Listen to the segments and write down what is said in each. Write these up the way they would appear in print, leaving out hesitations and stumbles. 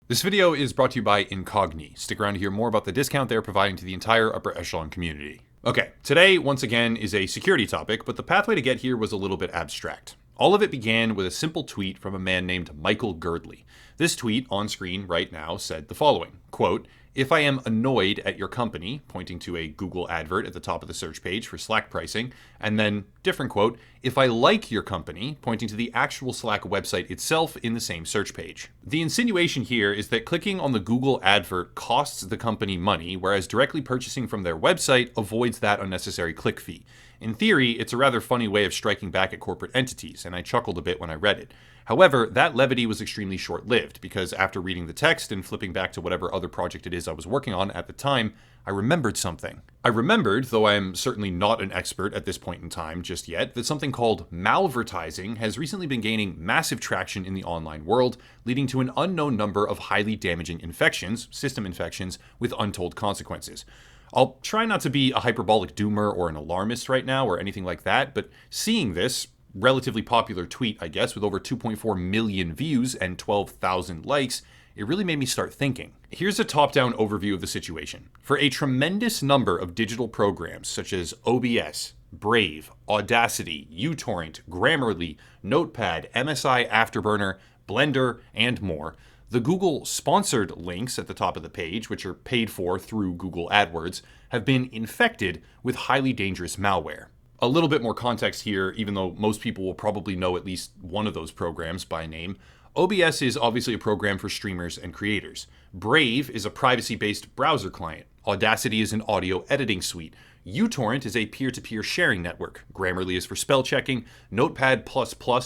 This video is brought to you by Incogni. Stick around to hear more about the discount they're providing to the entire upper echelon community. Okay, today, once again, is a security topic, but the pathway to get here was a little bit abstract. All of it began with a simple tweet from a man named Michael Girdley. This tweet, on screen right now, said the following, quote, "If I am annoyed at your company," pointing to a Google advert at the top of the search page for Slack pricing, and then, different quote, "If I like your company," pointing to the actual Slack website itself in the same search page. The insinuation here is that clicking on the Google advert costs the company money, whereas directly purchasing from their website avoids that unnecessary click fee. In theory, it's a rather funny way of striking back at corporate entities, and I chuckled a bit when I read it. However, that levity was extremely short-lived, because after reading the text and flipping back to whatever other project it is I was working on at the time, I remembered something. I remembered, though I am certainly not an expert at this point in time just yet, that something called malvertising has recently been gaining massive traction in the online world, leading to an unknown number of highly damaging infections, system infections, with untold consequences. I'll try not to be a hyperbolic doomer or an alarmist right now or anything like that, but seeing this relatively popular tweet, I guess, with over 2.4 million views and 12,000 likes, it really made me start thinking. Here's a top-down overview of the situation. For a tremendous number of digital programs such as OBS, Brave, Audacity, uTorrent, Grammarly, Notepad, MSI Afterburner, Blender, and more, the Google sponsored links at the top of the page, which are paid for through Google AdWords, have been infected with highly dangerous malware. A little bit more context here, even though most people will probably know at least one of those programs by name. OBS is obviously a program for streamers and creators. Brave is a privacy-based browser client. Audacity is an audio editing suite. uTorrent is a peer-to-peer sharing network. Grammarly is for spell checking. Notepad++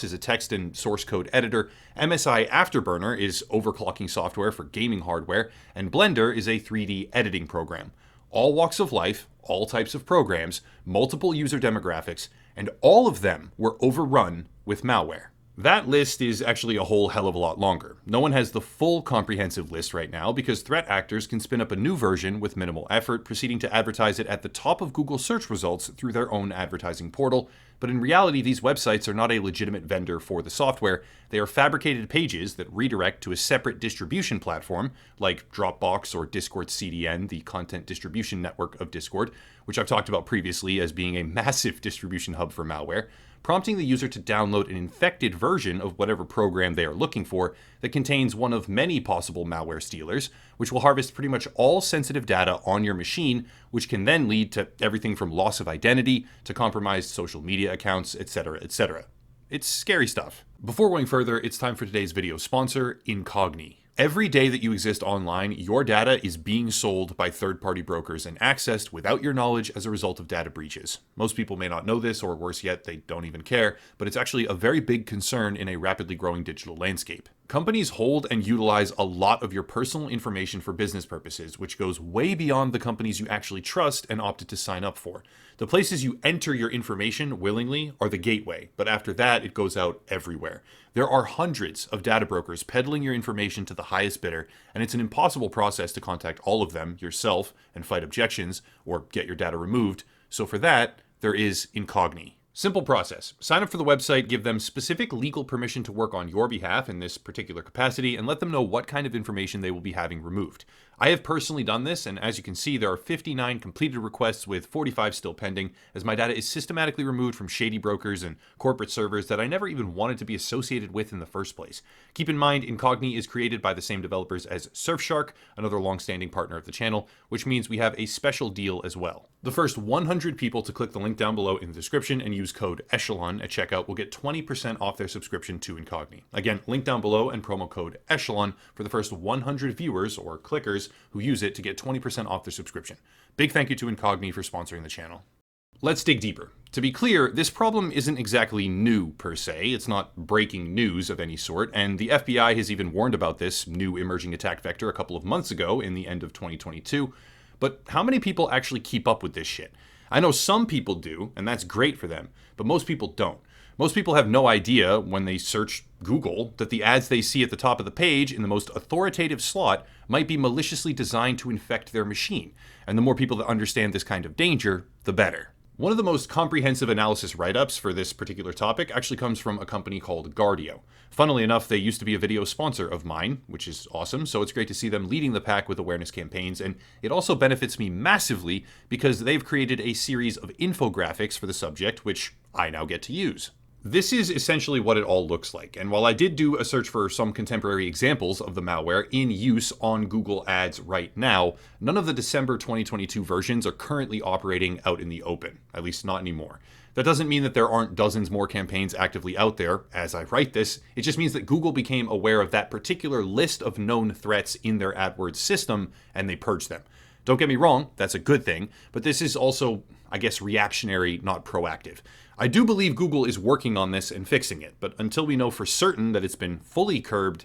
is a text and source code editor. MSI Afterburner is overclocking software for gaming hardware. And Blender is a 3D editing program. All walks of life, all types of programs, multiple user demographics, and all of them were overrun with malware. That list is actually a whole hell of a lot longer. No one has the full comprehensive list right now because threat actors can spin up a new version with minimal effort, proceeding to advertise it at the top of Google search results through their own advertising portal. But in reality, these websites are not a legitimate vendor for the software. They are fabricated pages that redirect to a separate distribution platform, like Dropbox or Discord CDN, the content distribution network of Discord, which I've talked about previously as being a massive distribution hub for malware, prompting the user to download an infected version of whatever program they are looking for that contains one of many possible malware stealers, which will harvest pretty much all sensitive data on your machine, which can then lead to everything from loss of identity to compromised social media accounts, etc., etc. It's scary stuff. Before going further, it's time for today's video sponsor, Incogni. Every day that you exist online, your data is being sold by third-party brokers and accessed without your knowledge as a result of data breaches. Most people may not know this, or worse yet, they don't even care, but it's actually a very big concern in a rapidly growing digital landscape. Companies hold and utilize a lot of your personal information for business purposes, which goes way beyond the companies you actually trust and opted to sign up for. The places you enter your information willingly are the gateway, but after that, it goes out everywhere. There are hundreds of data brokers peddling your information to the highest bidder, and it's an impossible process to contact all of them yourself and fight objections or get your data removed. So for that, there is Incogni. Simple process. Sign up for the website, give them specific legal permission to work on your behalf in this particular capacity, and let them know what kind of information they will be having removed. I have personally done this, and as you can see, there are 59 completed requests with 45 still pending, as my data is systematically removed from shady brokers and corporate servers that I never even wanted to be associated with in the first place. Keep in mind, Incogni is created by the same developers as Surfshark, another long-standing partner of the channel, which means we have a special deal as well. The first 100 people to click the link down below in the description and use code Echelon at checkout will get 20% off their subscription to Incogni. Again, link down below and promo code Echelon for the first 100 viewers or clickers who use it to get 20% off their subscription. Big thank you to Incogni for sponsoring the channel. Let's dig deeper. To be clear, this problem isn't exactly new per se. It's not breaking news of any sort, and the FBI has even warned about this new emerging attack vector a couple of months ago in the end of 2022. But how many people actually keep up with this shit? I know some people do, and that's great for them, but most people don't. Most people have no idea when they search Google that the ads they see at the top of the page in the most authoritative slot might be maliciously designed to infect their machine. And the more people that understand this kind of danger, the better. One of the most comprehensive analysis write-ups for this particular topic actually comes from a company called Guardio. Funnily enough, they used to be a video sponsor of mine, which is awesome, so it's great to see them leading the pack with awareness campaigns, and it also benefits me massively because they've created a series of infographics for the subject, which I now get to use. This is essentially what it all looks like, and while I did do a search for some contemporary examples of the malware in use on Google Ads right now, none of the December 2022 versions are currently operating out in the open, at least not anymore. That doesn't mean that there aren't dozens more campaigns actively out there as I write this, it just means that Google became aware of that particular list of known threats in their AdWords system, and they purged them. Don't get me wrong, that's a good thing, but this is also, I guess, reactionary, not proactive. I do believe Google is working on this and fixing it, but until we know for certain that it's been fully curbed,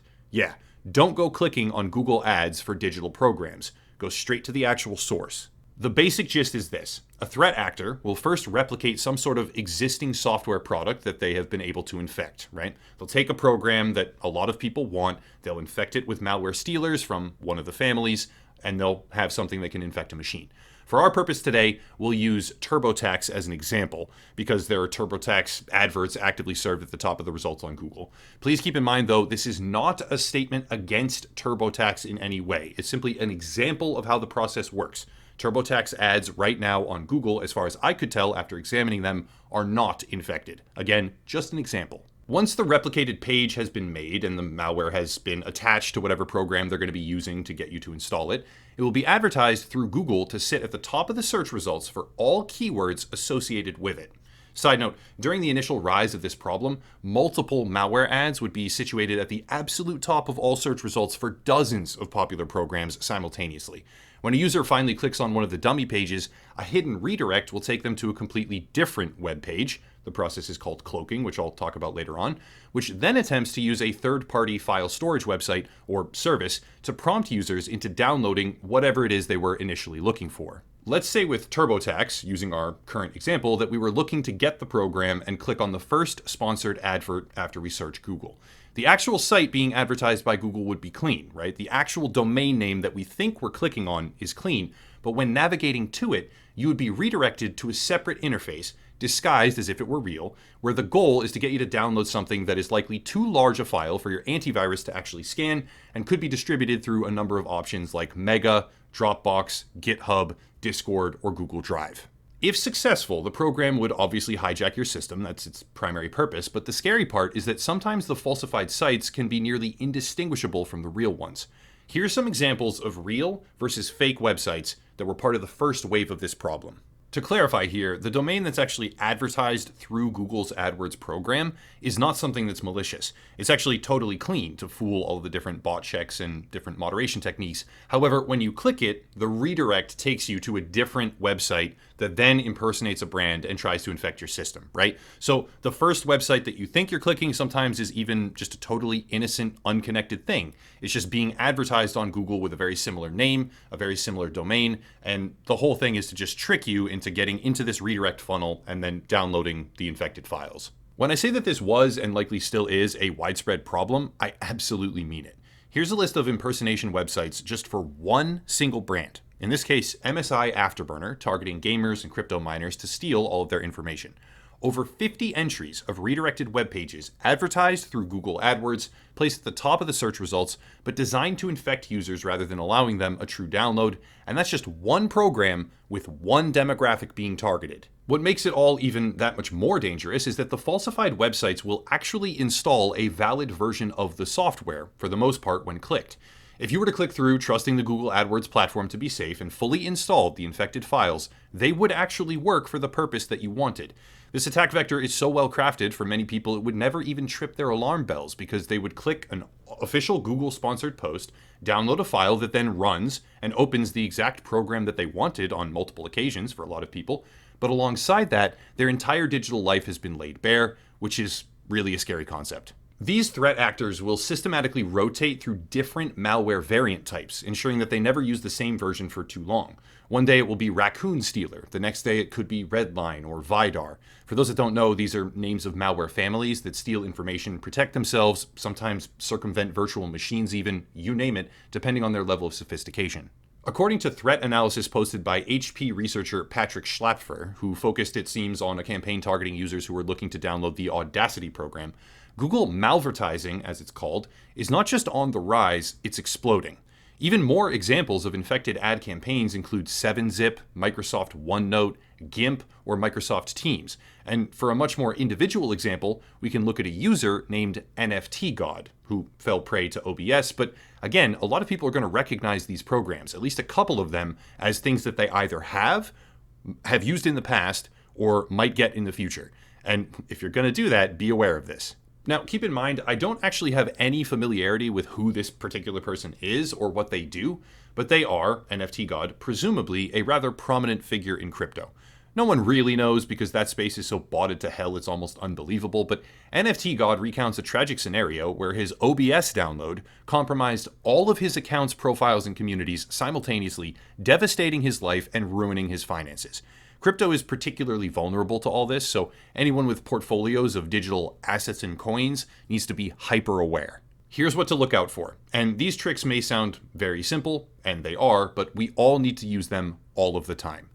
don't go clicking on Google Ads for digital programs. Go straight to the actual source. The basic gist is this. A threat actor will first replicate some sort of existing software product that they have been able to infect, right? They'll take a program that a lot of people want, they'll infect it with malware stealers from one of the families, and they'll have something that can infect a machine. For our purpose today, we'll use TurboTax as an example because there are TurboTax adverts actively served at the top of the results on Google. Please keep in mind, though, this is not a statement against TurboTax in any way. It's simply an example of how the process works. TurboTax ads right now on Google, as far as I could tell after examining them, are not infected. Again, just an example. Once the replicated page has been made and the malware has been attached to whatever program they're going to be using to get you to install it, it will be advertised through Google to sit at the top of the search results for all keywords associated with it. Side note, during the initial rise of this problem, multiple malware ads would be situated at the absolute top of all search results for dozens of popular programs simultaneously. When a user finally clicks on one of the dummy pages, a hidden redirect will take them to a completely different web page. The process is called cloaking, which I'll talk about later on, which then attempts to use a third-party file storage website or service to prompt users into downloading whatever it is they were initially looking for. Let's say with TurboTax, using our current example, that we were looking to get the program and click on the first sponsored advert after we search Google. The actual site being advertised by Google would be clean, right? The actual domain name that we think we're clicking on is clean, but when navigating to it, you would be redirected to a separate interface, disguised as if it were real, where the goal is to get you to download something that is likely too large a file for your antivirus to actually scan and could be distributed through a number of options like Mega, Dropbox, GitHub, Discord, or Google Drive. If successful, the program would obviously hijack your system, that's its primary purpose, but the scary part is that sometimes the falsified sites can be nearly indistinguishable from the real ones. Here's some examples of real versus fake websites that were part of the first wave of this problem. To clarify here, the domain that's actually advertised through Google's AdWords program is not something that's malicious. It's actually totally clean to fool all of the different bot checks and different moderation techniques. However, when you click it, the redirect takes you to a different website that then impersonates a brand and tries to infect your system, right? So the first website that you think you're clicking sometimes is even just a totally innocent, unconnected thing. It's just being advertised on Google with a very similar name, a very similar domain, and the whole thing is to just trick you into getting into this redirect funnel and then downloading the infected files. When I say that this was and likely still is a widespread problem, I absolutely mean it. Here's a list of impersonation websites just for one single brand. In this case, MSI Afterburner, targeting gamers and crypto miners to steal all of their information. Over 50 entries of redirected web pages advertised through Google AdWords, placed at the top of the search results, but designed to infect users rather than allowing them a true download, and that's just one program with one demographic being targeted. What makes it all even that much more dangerous is that the falsified websites will actually install a valid version of the software, for the most part, when clicked. If you were to click through trusting the Google AdWords platform to be safe and fully installed the infected files, they would actually work for the purpose that you wanted. This attack vector is so well crafted for many people it would never even trip their alarm bells because they would click an official Google sponsored post, download a file that then runs and opens the exact program that they wanted on multiple occasions for a lot of people, but alongside that, their entire digital life has been laid bare, which is really a scary concept. These threat actors will systematically rotate through different malware variant types, ensuring that they never use the same version for too long. One day it will be Raccoon Stealer, the next day it could be Redline or Vidar. For those that don't know, these are names of malware families that steal information, protect themselves, sometimes circumvent virtual machines even, you name it, depending on their level of sophistication. According to threat analysis posted by HP researcher Patrick Schlapfer, who focused, it seems, on a campaign targeting users who were looking to download the Audacity program, Google malvertising, as it's called, is not just on the rise, it's exploding. Even more examples of infected ad campaigns include 7-Zip, Microsoft OneNote, GIMP, or Microsoft Teams. And for a much more individual example, we can look at a user named NFT God, who fell prey to OBS. But again, a lot of people are going to recognize these programs, at least a couple of them, as things that they either have used in the past, or might get in the future. And if you're going to do that, be aware of this. Now, keep in mind, I don't actually have any familiarity with who this particular person is or what they do, but they are, NFT God, presumably a rather prominent figure in crypto. No one really knows because that space is so botted to hell it's almost unbelievable, but NFT God recounts a tragic scenario where his OBS download compromised all of his accounts, profiles, and communities simultaneously, devastating his life and ruining his finances. Crypto is particularly vulnerable to all this, so anyone with portfolios of digital assets and coins needs to be hyper aware. Here's what to look out for. And these tricks may sound very simple, and they are, but we all need to use them all of the time.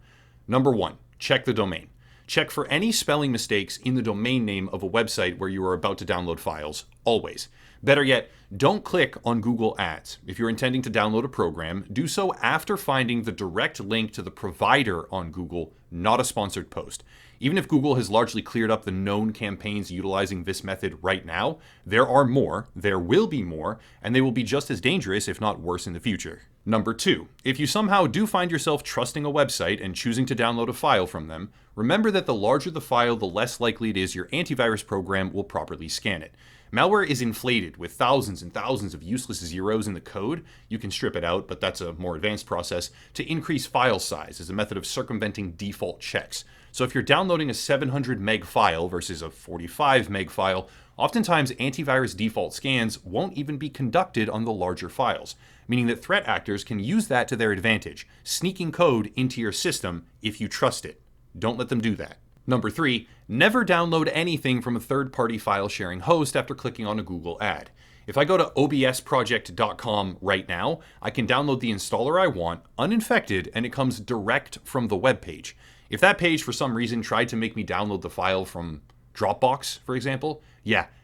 Number 1, check the domain. Check for any spelling mistakes in the domain name of a website where you are about to download files, always. Better yet, don't click on Google Ads. If you're intending to download a program, do so after finding the direct link to the provider on Google, not a sponsored post. Even if Google has largely cleared up the known campaigns utilizing this method right now, there are more, there will be more, and they will be just as dangerous, if not worse, in the future. Number 2, if you somehow do find yourself trusting a website and choosing to download a file from them, remember that the larger the file, the less likely it is your antivirus program will properly scan it. Malware is inflated with thousands and thousands of useless zeros in the code. You can strip it out, but that's a more advanced process, to increase file size as a method of circumventing default checks. So if you're downloading a 700 meg file versus a 45 meg file, oftentimes antivirus default scans won't even be conducted on the larger files, meaning that threat actors can use that to their advantage, sneaking code into your system if you trust it. Don't let them do that. Number 3, never download anything from a third-party file sharing host after clicking on a Google ad. If I go to obsproject.com right now, I can download the installer I want, uninfected, and it comes direct from the web page. If that page for some reason tried to make me download the file from Dropbox, for example,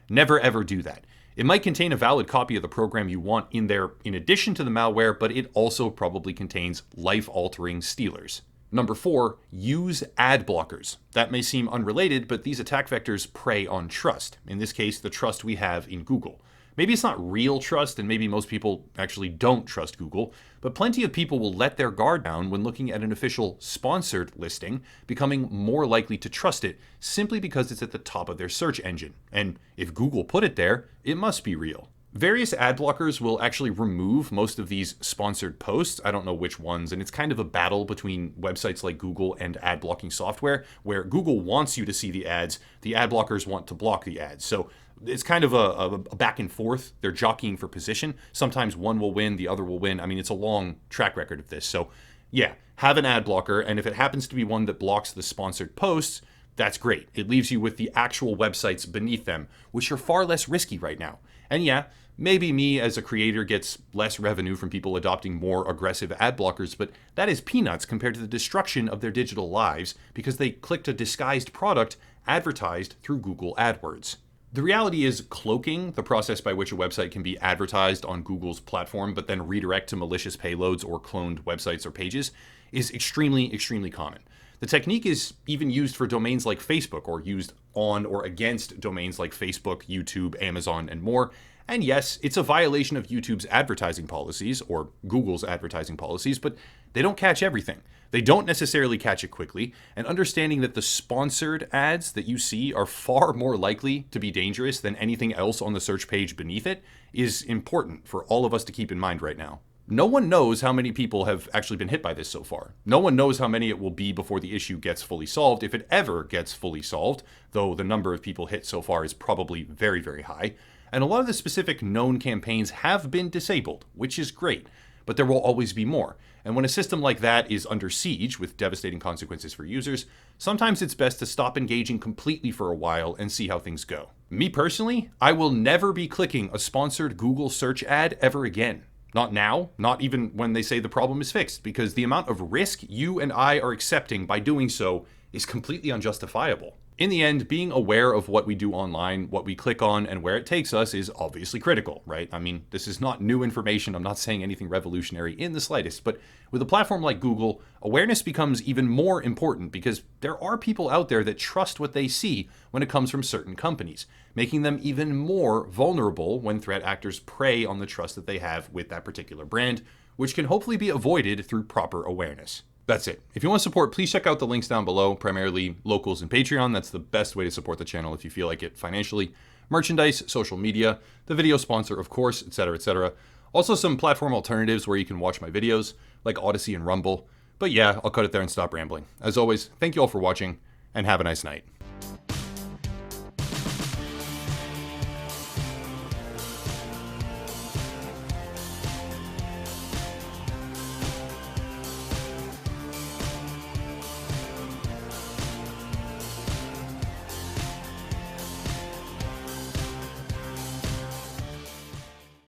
never ever do that. It might contain a valid copy of the program you want in there in addition to the malware, but it also probably contains life-altering stealers. Number 4, use ad blockers. That may seem unrelated, but these attack vectors prey on trust. In this case, the trust we have in Google. Maybe it's not real trust, and maybe most people actually don't trust Google, but plenty of people will let their guard down when looking at an official sponsored listing, becoming more likely to trust it simply because it's at the top of their search engine. And if Google put it there, it must be real. Various ad blockers will actually remove most of these sponsored posts. I don't know which ones, and it's kind of a battle between websites like Google and ad blocking software, where Google wants you to see the ads, the ad blockers want to block the ads. So it's kind of a back and forth. They're jockeying for position. Sometimes one will win, the other will win. I mean, it's a long track record of this. So have an ad blocker, and if it happens to be one that blocks the sponsored posts, that's great. It leaves you with the actual websites beneath them, which are far less risky right now. And maybe me as a creator gets less revenue from people adopting more aggressive ad blockers, but that is peanuts compared to the destruction of their digital lives because they clicked a disguised product advertised through Google AdWords. The reality is cloaking, the process by which a website can be advertised on Google's platform but then redirect to malicious payloads or cloned websites or pages, is extremely, extremely common. The technique is even used for domains like Facebook, or used on or against domains like Facebook, YouTube, Amazon, and more. And yes, it's a violation of YouTube's advertising policies, or Google's advertising policies, but they don't catch everything. They don't necessarily catch it quickly, and understanding that the sponsored ads that you see are far more likely to be dangerous than anything else on the search page beneath it is important for all of us to keep in mind right now. No one knows how many people have actually been hit by this so far. No one knows how many it will be before the issue gets fully solved, if it ever gets fully solved, though the number of people hit so far is probably very, very high. And a lot of the specific known campaigns have been disabled, which is great, but there will always be more. And when a system like that is under siege with devastating consequences for users, sometimes it's best to stop engaging completely for a while and see how things go. Me personally, I will never be clicking a sponsored Google search ad ever again. Not now, not even when they say the problem is fixed, because the amount of risk you and I are accepting by doing so is completely unjustifiable. In the end, being aware of what we do online, what we click on, and where it takes us is obviously critical, right? I mean, this is not new information. I'm not saying anything revolutionary in the slightest, but with a platform like Google, awareness becomes even more important because there are people out there that trust what they see when it comes from certain companies, making them even more vulnerable when threat actors prey on the trust that they have with that particular brand, which can hopefully be avoided through proper awareness. That's it. If you want to support, please check out the links down below, primarily locals and Patreon. That's the best way to support the channel if you feel like it financially. Merchandise, social media, the video sponsor, of course, etc., etc. Also some platform alternatives where you can watch my videos, like Odyssey and Rumble. But yeah, I'll cut it there and stop rambling. As always, thank you all for watching, and have a nice night.